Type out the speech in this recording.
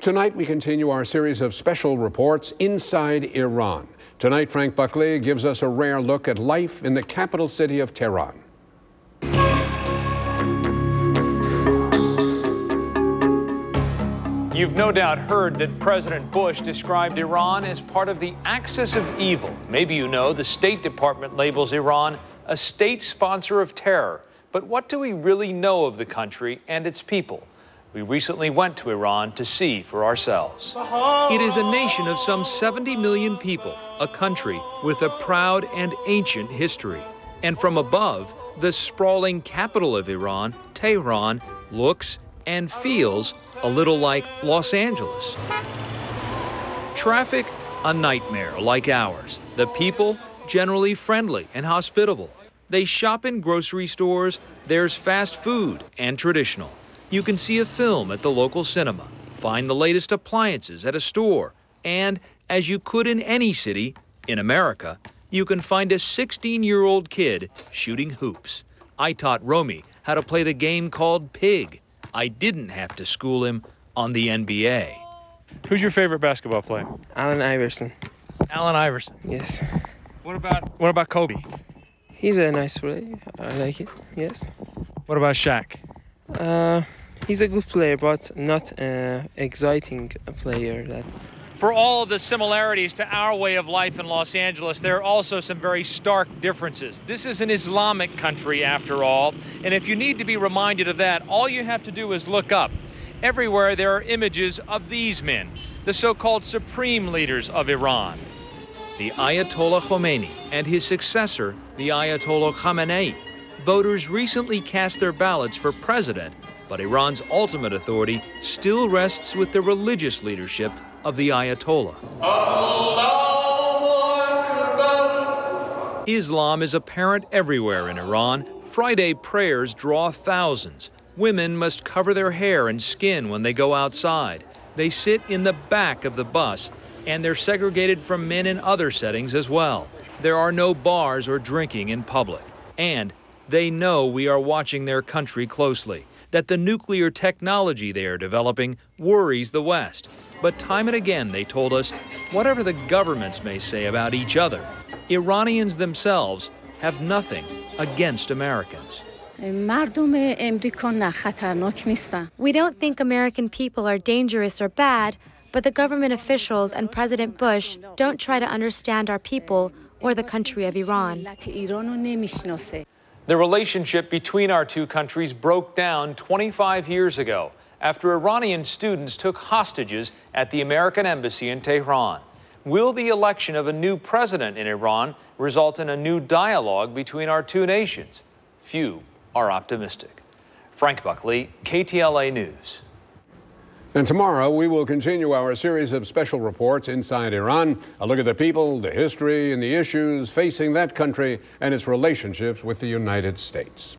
Tonight we continue our series of special reports inside Iran. Tonight, Frank Buckley gives us a rare look at life in the capital city of Tehran. You've no doubt heard that President Bush described Iran as part of the axis of evil. Maybe you know the State Department labels Iran a state sponsor of terror. But what do we really know of the country and its people? We recently went to Iran to see for ourselves. It is a nation of some 70 million people, a country with a proud and ancient history. And from above, the sprawling capital of Iran, Tehran, looks and feels a little like Los Angeles. Traffic, a nightmare like ours. The people, generally friendly and hospitable. They shop in grocery stores, there's fast food and traditional. You can see a film at the local cinema, find the latest appliances at a store, and as you could in any city, in America, you can find a 16-year-old kid shooting hoops. I taught Romy how to play the game called Pig. I didn't have to school him on the NBA. Who's your favorite basketball player? Allen Iverson. Allen Iverson. Yes. What about Kobe? He's a nice player. I like it. Yes. What about Shaq? He's a good player, but not exciting player. For all of the similarities to our way of life in Los Angeles, there are also some very stark differences. This is an Islamic country, after all, and if you need to be reminded of that, all you have to do is look up. Everywhere there are images of these men, the so-called supreme leaders of Iran. The Ayatollah Khomeini and his successor, the Ayatollah Khamenei. Voters recently cast their ballots for president, but Iran's ultimate authority still rests with the religious leadership of the Ayatollah. Islam is apparent everywhere in Iran. Friday prayers draw thousands. Women must cover their hair and skin when they go outside. They sit in the back of the bus, and they're segregated from men in other settings as well. There are no bars or drinking in public. And they know we are watching their country closely, that the nuclear technology they are developing worries the West. But time and again they told us, whatever the governments may say about each other, Iranians themselves have nothing against Americans. We don't think American people are dangerous or bad, but the government officials and President Bush don't try to understand our people or the country of Iran. The relationship between our two countries broke down 25 years ago after Iranian students took hostages at the American embassy in Tehran. Will the election of a new president in Iran result in a new dialogue between our two nations? Few are optimistic. Frank Buckley, KTLA News. And tomorrow we will continue our series of special reports inside Iran. A look at the people, the history, and the issues facing that country and its relationships with the United States.